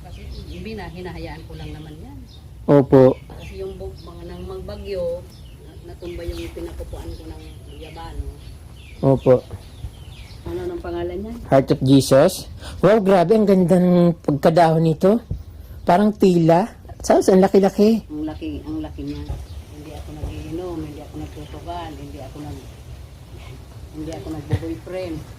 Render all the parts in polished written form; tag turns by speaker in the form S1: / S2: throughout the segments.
S1: Kasi hinahayaan ko lang naman yan.
S2: Opo.
S1: Kasi yung mga nang magbagyo, natumba yung pinapupuan ko ng yabano.
S2: Opo.
S1: Ano nang pangalan niya?
S2: Heart of Jesus. Wow, grabe. Ang ganda ng pagkadahon nito. Parang tila. Saan? Ang laki-laki.
S1: Ang laki niya. Hindi ako nagiinom, hindi ako nagtutukan, hindi ako nagbo-boyfriend.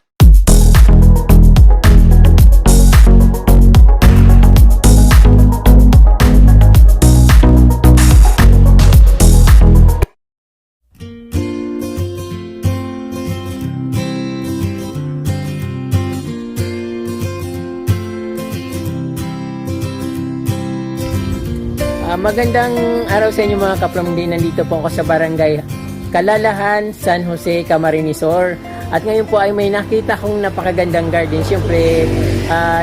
S2: Magandang araw sa inyo mga kapramdi. Nandito po ako sa barangay Kalalahan, San Jose, Camarinesor. At ngayon po ay may nakita kong napakagandang garden. Siyempre,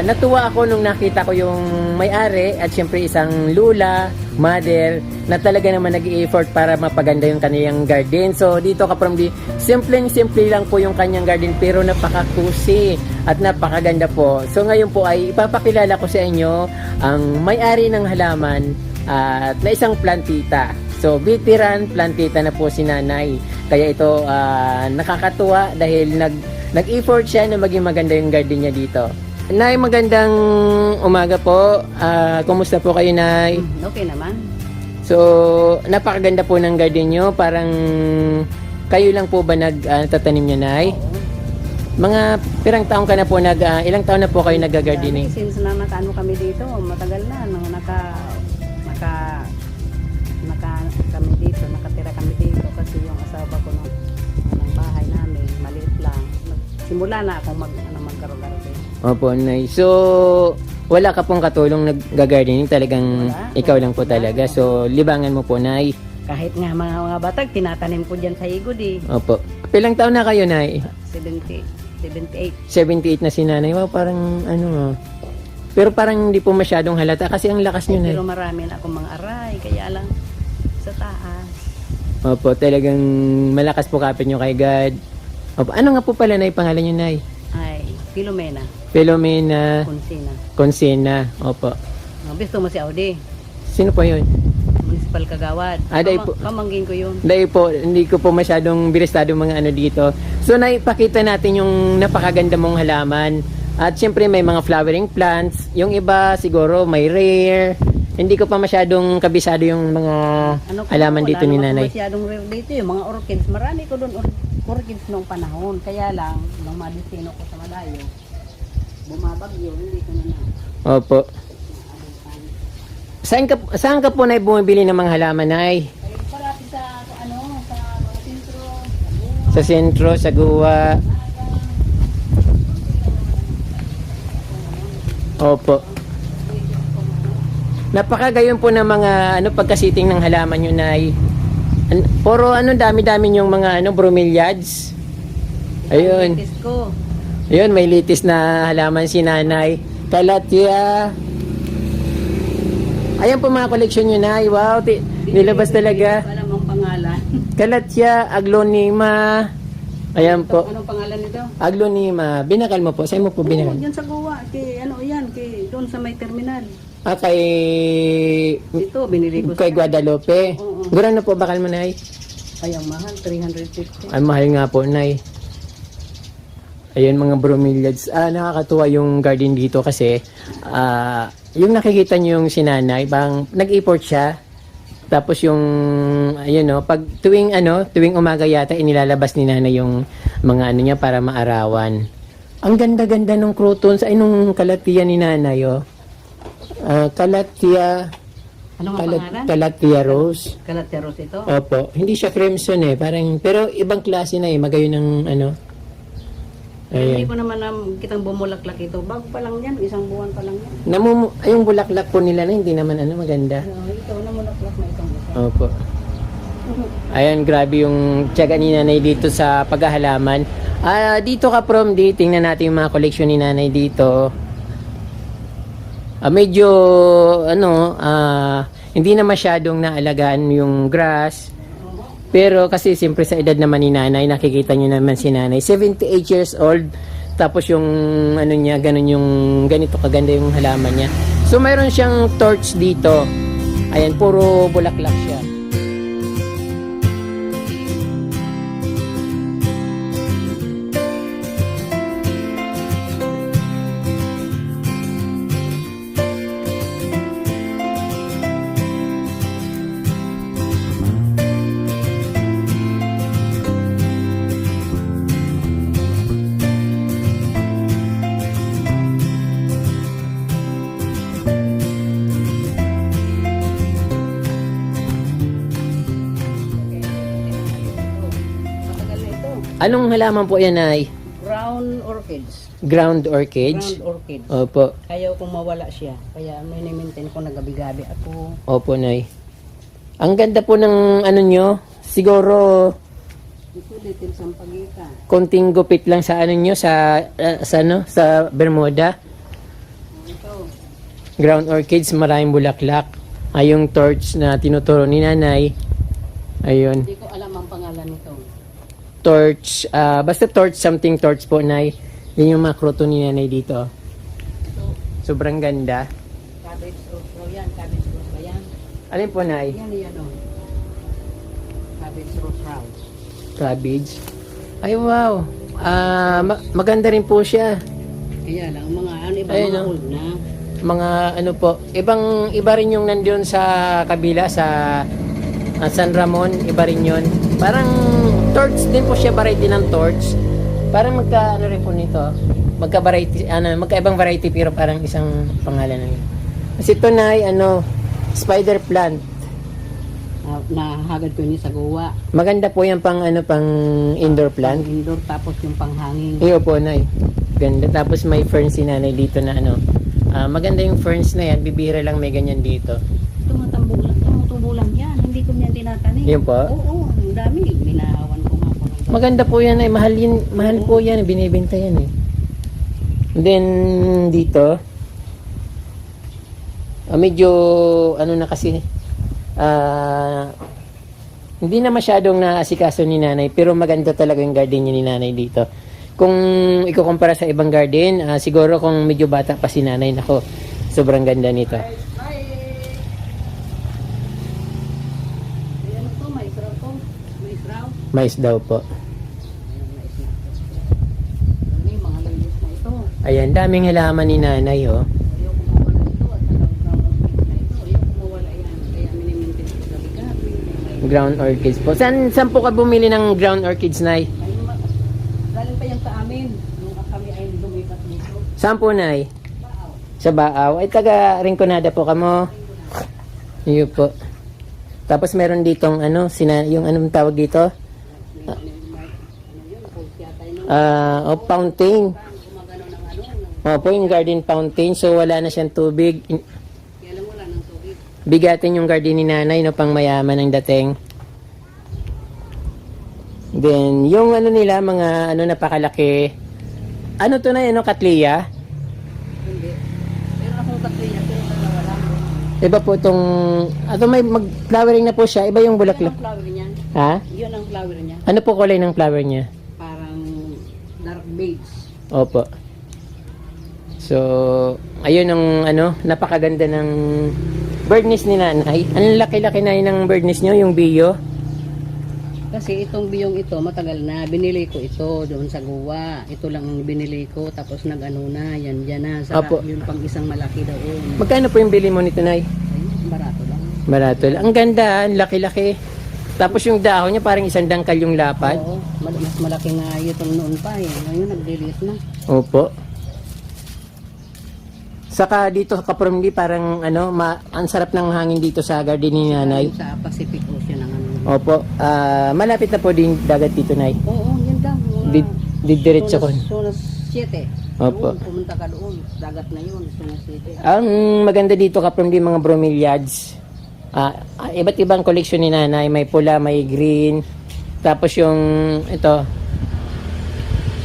S2: natuwa ako nung nakita ko yung may-ari at siyempre isang lula, mother, na talaga naman nag-i-effort para mapaganda yung kanilang garden. So dito kapramdi, simple lang po yung kanyang garden pero napaka-cozy at napakaganda po. So ngayon po ay ipapakilala ko sa inyo ang may-ari ng halaman at na isang plantita. So veteran plantita na po si nanay. Kaya ito nakakatuwa dahil nag-effort siya na maging maganda yung garden niya dito. Nay, magandang umaga po. Kumusta po kayo, Nay?
S1: Okay naman.
S2: So napakaganda po ng garden niyo. Parang kayo lang po ba nagtatanim niya, Nay?
S1: Oo.
S2: Mga pirang taon ka na po ilang taon na po kayo nag-gardening?
S1: Since na nakaano kami dito, matagal na nang kami dito, nakatira kami dito kasi yung asawa ko ng bahay namin, maliit lang. Simula na akong magkaroon-garden.
S2: Opo, Nay. So, wala ka pong katulong nag-gardening, talagang
S1: Wala.
S2: ikaw lang po talaga. So, libangan mo po, Nay.
S1: Kahit nga mga batag, tinatanim ko dyan sa igod eh.
S2: Opo. Ilang taon na kayo, Nay?
S1: 78.
S2: 78 na si Nanay. Wow, parang pero parang hindi po masyadong halata kasi ang lakas niyo, Nay.
S1: Pero marami na akong mga aray, kaya lang sa taas.
S2: Opo, talagang malakas po kapit nyo kay God. Opo, ano nga po pala, Nay, pangalan niyo, Nay?
S1: Ay, Filomena,
S2: Filomena
S1: Consina.
S2: Consina. Opo.
S1: Gusto mo si Audi,
S2: Sino po yun?
S1: Municipal Kagawad.
S2: Dahil po.
S1: Pamangkin ko yun.
S2: Dahil po, hindi ko po masyadong biristado mga ano dito. So, naipakita natin yung napakaganda mong halaman. At syempre, may mga flowering plants. Yung iba, siguro, may rare. Hindi ko pa masyadong kabisado yung mga halaman dito ni Nanay.
S1: Wala naman masyadong rare dito. Yung mga orchids, marami ko doon orchids noong panahon. Kaya lang, nung madestino ko sa malayo, bumabagyo, hindi ko na
S2: Opo. Saan ka po na bumibili ng mga halaman, Nay?
S1: Ay, parati sa mga sentro,
S2: Sa sentro, sa guwa. Opo. Napakagayon po ng mga pagkasiting ng halaman nyo, Nay. Puro dami-dami yung mga bromeliads. Ayun.
S1: Orchids ko.
S2: Ayun, may litis na halaman si Nanay. Calathea. Ayan po mga koleksyon nyo, Nay. Wow, nilabas talaga.
S1: Alam mong pangalan.
S2: Calathea aglonema. Ayan po.
S1: Anong pangalan nito?
S2: Aglonema. Binakal mo po. Saan mo po binakal?
S1: Diyan sa Goa. Doon sa may terminal.
S2: Kay...
S1: Ito, binili ko
S2: Kay Guadalupe.
S1: Oo.
S2: Gano'n po bakal mo, Nay?
S1: Ay, ang mahal, 350.
S2: Ay, mahal nga po, Nay. Ayan mga bromeliads. Nakakatuwa yung garden dito kasi yung nakikita nyo yung sinanay, bang nag-import siya. Tapos yung pag tuwing umaga yata inilalabas ni Nanay yung mga niya para maarawan. Ang ganda-ganda ng crotons ay nung Calathea ni Nanay, oh. Calathea
S1: Ano nga pangalan?
S2: Calathea rose.
S1: Calathea rose ito.
S2: Opo, hindi siya crimson parang pero ibang klase na magayon ng
S1: Hindi
S2: Ayan.
S1: ko naman kitang bumulaklak ito. Bago pa lang yan, isang buwan pa lang yan.
S2: Yung bulaklak po nila na hindi naman maganda.
S1: Ito, namulaklak na itong isa.
S2: Opo. Ayan, grabe yung tiyaga ni Nanay dito sa paghahalaman. Dito ka from tingnan natin yung mga koleksyon ni Nanay dito. Medyo hindi na masyadong naalagaan yung grass. Pero kasi siyempre sa edad naman ni Nanay, nakikita niyo naman si Nanay, 78 years old. Tapos yung niya, ganito kaganda yung halaman niya. So mayroon siyang torch dito. Ayan, puro bulaklak siya.
S1: Matagal na ito.
S2: Anong halaman po yan ay?
S1: Brown orchids.
S2: Ground orchids?
S1: Ground orchids.
S2: Opo.
S1: Ayaw kong mawala siya. Kaya mini-maintain ko, nagabi-gabi ako.
S2: Opo, Nay. Ang ganda po ng ano nyo. Siguro,
S1: Ito, little sampagita.
S2: konting gupit lang sa ano nyo, sa Bermuda.
S1: Ito.
S2: Ground orchids, maraming bulaklak. Ay yung torch na tinuturo ni Nanay. Ayun.
S1: Hindi ko alam ang pangalan nito.
S2: Torch, basta torch, something torch po, Nay. Yun yung makroto ni Nanay dito.
S1: Ito,
S2: Sobrang ganda.
S1: cabbage rose raw yan. Cabbage rose ba yan?
S2: Alin po, Nay?
S1: Yan o. Cabbage rose raw.
S2: Cabbage. Ay, wow. Maganda rin po siya.
S1: Kaya lang, mga ano, iba
S2: Ayun,
S1: mga
S2: no?
S1: old na.
S2: Mga ano po, iba rin yung nandiyon sa kabila sa San Ramon, iba rin yun. Parang torch din po siya, variety ng torch. Parang magka ano rin po nito. Magkaibang variety pero parang isang pangalan lang. Kasi ito na ay spider plant.
S1: Nahagad ko ni sa guwa.
S2: Maganda po yan pang pang indoor plant.
S1: Indoor, tapos yung panghanging.
S2: Iyo po, Nay. Ganda. Tapos may ferns si Nanay dito na maganda yung ferns na yan. Bibira lang may ganyan dito.
S1: Tumutubo lang yan. Hindi ko niyan tinatanim.
S2: Yun po?
S1: Oo, ang dami. Minahawan ko nga po.
S2: Maganda po yan ay mahal po yan, binibenta yan eh. Then dito medyo na kasi hindi na masyadong naasikaso ni Nanay pero maganda talaga yung garden niya ni Nanay dito. Kung ikukumpara sa ibang garden, siguro kung medyo bata pa si Nanay, nako, sobrang ganda nito.
S1: Ayan ito, mais raw to. Mais raw.
S2: Mais daw po.
S1: Ayan, mais na. Ano yung mga lilis na ito.
S2: Ayan, daming halaman ni Nanay oh.
S1: Ayaw ko mawala ito at saka brown orchids na ito. Ayaw ko mawala yan. Kaya minimintin ko gabi-gabi.
S2: Ground orchids po. Saan po ka bumili ng ground orchids, Nay?
S1: Galing pa yan sa amin. Nung kami ay lumipat dito.
S2: Saan po, Nay?
S1: Baaw.
S2: Sa Baaw. Ay, taga Rinconada po kamo. Iyo po. Tapos meron ditong yung anong tawag dito?
S1: Ano yun? Post yata yun.
S2: Fountain.
S1: Gumagano ng
S2: Opo, yung garden fountain. So, wala na siyang tubig.
S1: Kaya lang wala ng tubig.
S2: Bigatin yung garden ni Nanay, pang mayaman ang dating. Then, yung nila, mga napakalaki. Ano to na, Katlia?
S1: Hindi. Pero akong katliya, pero dalawa lang.
S2: Iba po itong, may mag-flowering na po siya. Iba yung
S1: Yun
S2: bulaklak.
S1: ang flower niya.
S2: Ha?
S1: Yun ang flower niya.
S2: Ano po kulay ng flower niya?
S1: Parang dark beige.
S2: Opo. So, ayun ang napakaganda ng bird nest ni Nanay. Ang laki-laki na yun ng bird nest nyo, yung bio.
S1: Kasi itong biyong ito, matagal na. Binili ko ito doon sa Guwa. Ito lang ang binili ko. Tapos nag-ano na, yan na.
S2: Apo.
S1: Saka yun pang isang malaki doon.
S2: Magkano po yung bili mo nito, Nay?
S1: Ayun, barato lang.
S2: Barato lang. Ang ganda, ang laki-laki. Tapos yung dahon niya parang isang dangkal yung lapad.
S1: Oo, mas malaki nga itong noon pa eh. Ngayon nag-delete na.
S2: Opo. Saka dito Kapromdi parang ang sarap ng hangin dito sa garden ni Nanay.
S1: Sa Pacific Ocean ang ano.
S2: Opo. Malapit na po din dagat dito, Nay.
S1: Oo, yan lang.
S2: Didiretso ko.
S1: Sunas 7.
S2: Opo.
S1: Doon, pumunta ka doon. Dagat na yun. Sunas 7.
S2: Ang maganda dito Kapromdi mga bromeliads. Iba't ibang collection ni Nanay. May pula, may green. Tapos yung ito.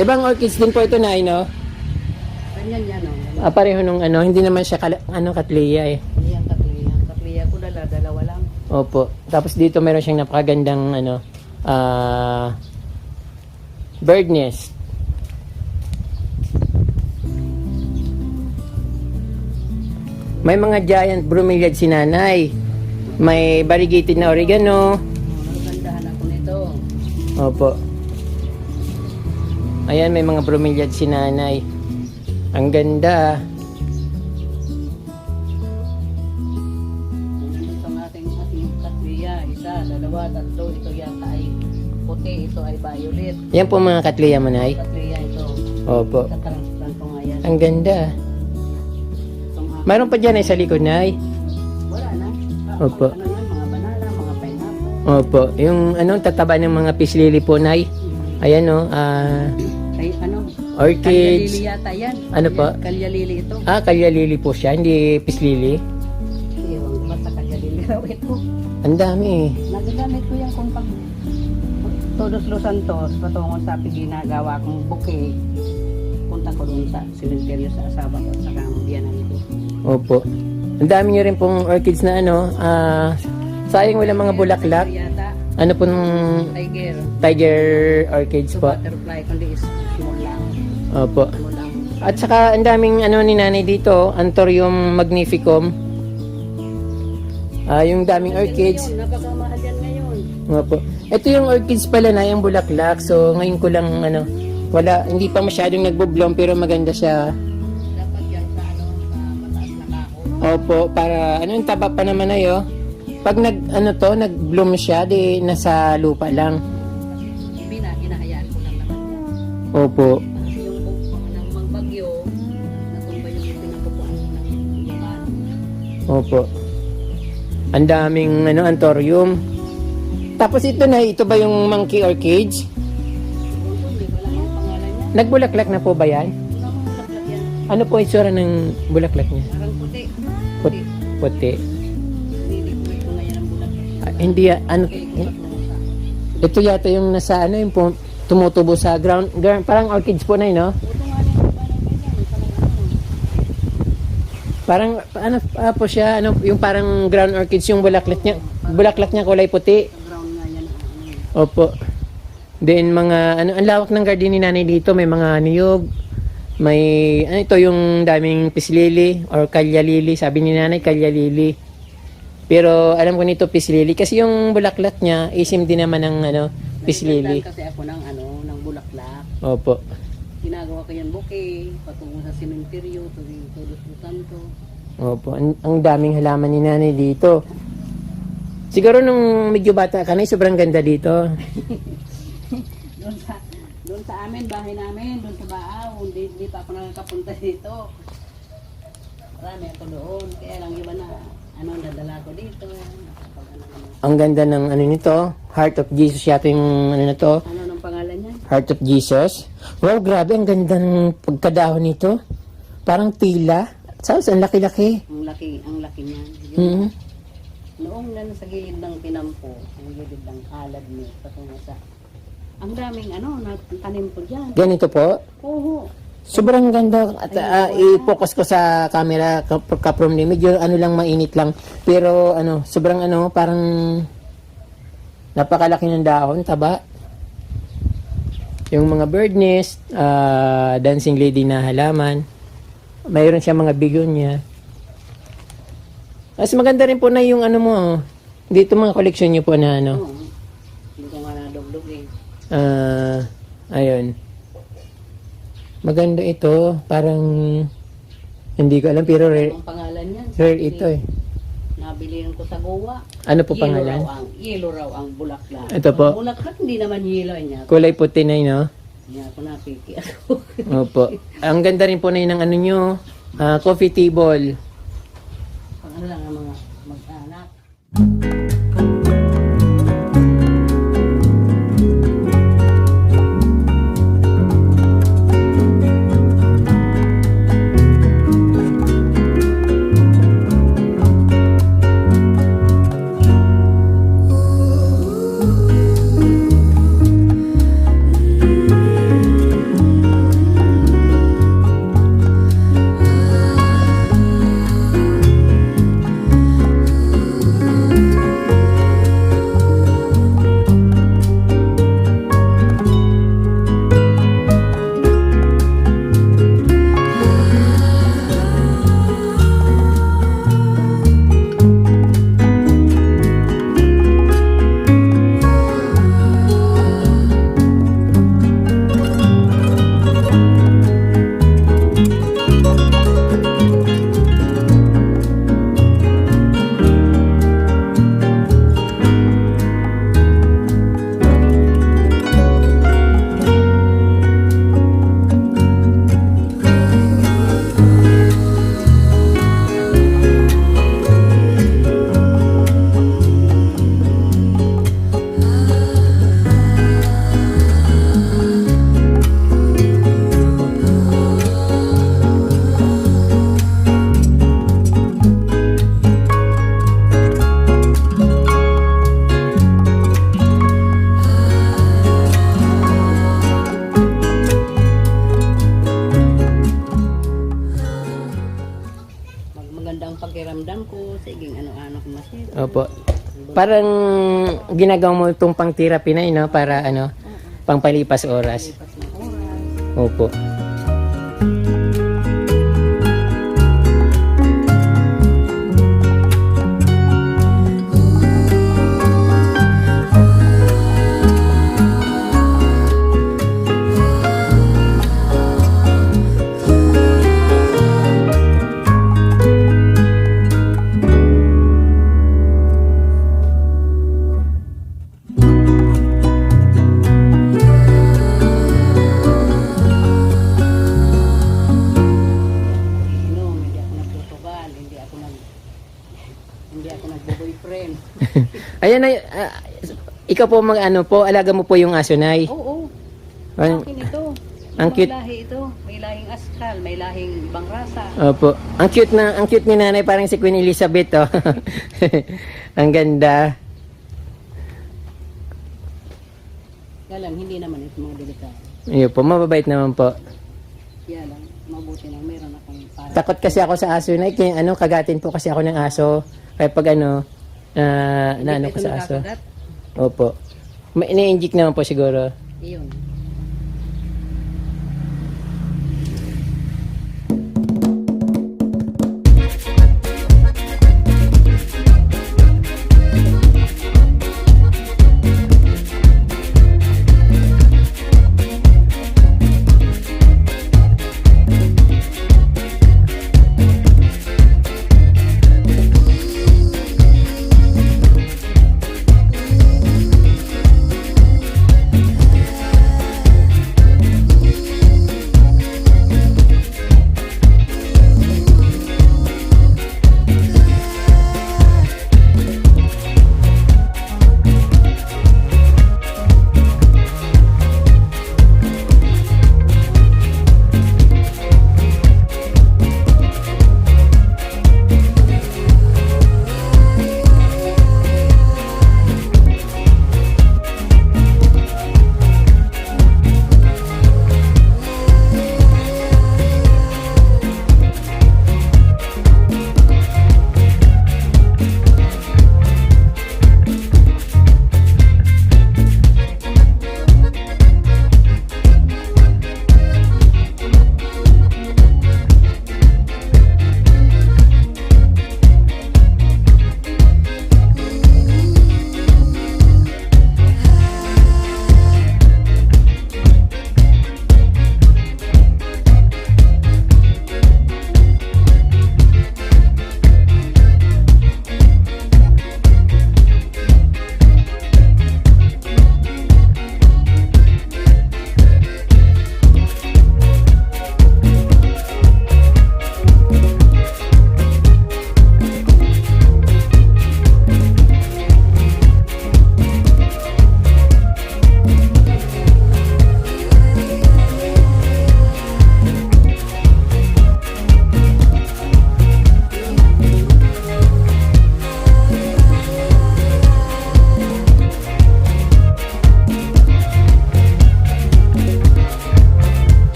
S2: Ibang orchids din po ito, Nay, no?
S1: Ganyan yan, no?
S2: Pareho nung hindi naman siya katliya eh.
S1: Yan, katliya. Katliya ko dalawa lang.
S2: Opo. Tapos dito meron siyang napakagandang bird nest. May mga giant bromeliad si nanay. May variegated na oregano.
S1: Nagandahan ako nito.
S2: Opo. Ayan, may mga bromeliad si nanay. Ang ganda.
S1: Ito ang ating katliya. Isa, dalawa, tatlo. Ito yata ay puti. Ito ay violet.
S2: Yan po mga katliya mo, nay.
S1: Katliya ito.
S2: Opo.
S1: Sa transplant ko nga yan.
S2: Ang ganda.
S1: Itong aking-
S2: Mayroon pa dyan ay sa likod, nay.
S1: Wala na.
S2: Opo.
S1: Ano yan, mga banana, mga pineapple.
S2: Opo. Yung anong tataba ng mga peace lily po, nay. Ayan, no.
S1: Ay, ano?
S2: Orchids.
S1: Kalyalili yata yan.
S2: Ano po?
S1: Kalyalili ito.
S2: Kalyalili po siya, hindi peace lily.
S1: Ewan ko basta kalyalili raw ito.
S2: Ang dami.
S1: Nagagamit ko yan kung pag Todos Los Santos, patungo sa ginagawa kong bouquet. Punta ko dun sa simenteryo sa asawa ko at saka ang biyanan ko.
S2: Opo. Ang dami nyo rin pong orchids na sayang wala mga bulaklak.
S1: Ito yata,
S2: Ano pong
S1: tiger.
S2: tiger orchids
S1: Ito
S2: po?
S1: butterfly, kundi is small lang.
S2: Opo.
S1: Small lang.
S2: At saka ang daming ni nanay dito, Anthurium magnificum. Yung daming orchids.
S1: Ngayon, napakamahal yan ngayon.
S2: Opo. Ito yung orchids pala na yung bulaklak. So ngayon ko lang wala, hindi pa masyadong nagbo-bloom pero maganda siya.
S1: Dapat yan sa sa mataas na kako.
S2: Opo, para yung taba pa naman na yun. Pag nag-bloom siya, di nasa lupa lang.
S1: Hinahayaan ko lang naman yan.
S2: Opo.
S1: Kasi yung ng magbagyo, natumba yung pinapupuan ko ng yaman.
S2: Opo. Ang daming Anthurium. Tapos ito ba yung monkey orchids?
S1: Hindi ko lang ang pangalan niya.
S2: Nagbulaklak na po ba yan?
S1: Wala mong bulaklak yan.
S2: Ano po itsura ng bulaklak niya?
S1: Parang puti.
S2: Puti. Puti.
S1: Nilikulit ko ngayon ang bulaklak.
S2: Hindi, ito yata yung nasa yung tumutubo sa ground. Parang orchids po na yun, no?
S1: Ito nga rin ang parang ganyan.
S2: Parang, po siya, yung parang ground orchids, yung bulaklak niya kulay puti.
S1: Sa ground nga yan.
S2: Opo. Then, ang lawak ng garden ni nanay dito, may mga niyog, may, ito yung daming peace lily, or kalyalili, sabi ni nanay, kalyalili. Pero, alam ko nito peace lily, kasi yung bulaklak niya, isim din naman ng, peace lily.
S1: Nagtandaan kasi ako ng bulaklak.
S2: Opo.
S1: Ginagawa ko yan bouquet, patungo sa simenteryo, tuwing Todos Los Santos.
S2: Opo. Ang daming halaman ni nanay dito. Siguro nung medyo bata ka na, sobrang ganda dito.
S1: Doon sa amin, bahay namin, doon sa Baaw, hindi pa ako nakakapunta dito. Marami ako doon, kaya lang iba na, nadala ko dito.
S2: Ang ganda ng nito, Heart of Jesus yata yung na to.
S1: Ano nang pangalan niya?
S2: Heart of Jesus. Wow, grabe, ang ganda ng pagkadahon nito. Parang tila. Saan? Ang laki-laki.
S1: Ang laki niya.
S2: Mhm.
S1: Noong sa gilid ng pinampo, ang gilid ng alad niya, patungo sa, ang daming tanim ko dyan.
S2: Ganito po.
S1: Oo.
S2: Sobrang ganda. At i-focus ko sa camera, kaprom din. Medyo lang, mainit lang. Pero sobrang parang napakalaki ng dahon, taba. Yung mga bird nest, dancing lady na halaman. Mayroon siya mga begonia. Mas maganda rin po na yung mo. Dito mga collection niyo po na
S1: Oo. Hindi ko nga nadugdug eh.
S2: Ayun. Maganda ito. Parang hindi ko alam pero rare,
S1: Ang pangalan niyan.
S2: rare ito eh.
S1: Nabili ko sa Goa.
S2: Ano po pangalan?
S1: Yellow raw ang bulaklak.
S2: Ito po.
S1: Ang bulaklak hindi naman yellow niya.
S2: Kulay puti na yun, no?
S1: Hindi ako napiki ako.
S2: Opo. Ang ganda rin po na yun ng nyo. Coffee table.
S1: Pang lang ang mga mag-anak. ulam ko, sige ano-ano ko masito.
S2: Opo. Parang ginagawa mo itong pang therapy na no para ano, pangpalipas oras.
S1: Lipas ng oras.
S2: Opo.
S1: Inom, hindi ako nagtutugal, hindi ako nagbo-boyfriend.
S2: Ayan na, ikaw po mag ano po, alaga mo po yung aso nay.
S1: Oo,
S2: Ang-
S1: akin ito.
S2: ang
S1: Ibang
S2: cute.
S1: lahi ito. May lahing askal, may lahing ibang rasa.
S2: Opo. Ang cute ni nanay, parang si Queen Elizabeth oh. Ang ganda.
S1: Kaya lang, hindi naman ito mga delikado.
S2: Ayun po, mababait naman po.
S1: Kaya lang, mabuti lang, meron akong para.
S2: Takot kasi ako sa aso na kaya ano, kagatin po kasi ako ng aso. Kaya pag ano, na ano ko
S1: Ito
S2: sa aso.
S1: nakakagat.
S2: Opo. May ini-inject naman po siguro.
S1: Iyon.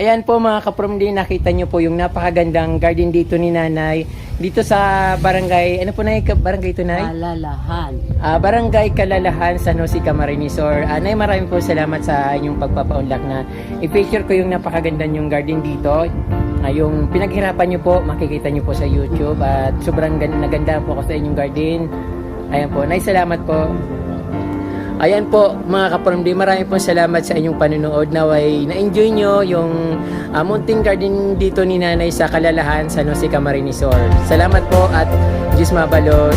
S2: Ayan po mga kapromdi, nakita nyo po yung napakagandang garden dito ni nanay. Dito sa barangay, ano po na barangay ito nay?
S1: Kalalahan.
S2: Barangay Kalalahan, San Jose, Camarines Sur. Nay, maraming po salamat sa inyong pagpapaunlak na i-feature ko yung napakaganda yung garden dito. Yung pinaghirapan nyo po, makikita nyo po sa YouTube at sobrang naganda po ako sa inyong garden. Ayan po, nay, salamat po. Ayan po mga kapromdi, maraming po salamat sa inyong panunood. Naway na-enjoy nyo yung munting garden dito ni nanay sa Kalalahan, San Jose, Camarines Sur. Salamat po at Diyos mabalos.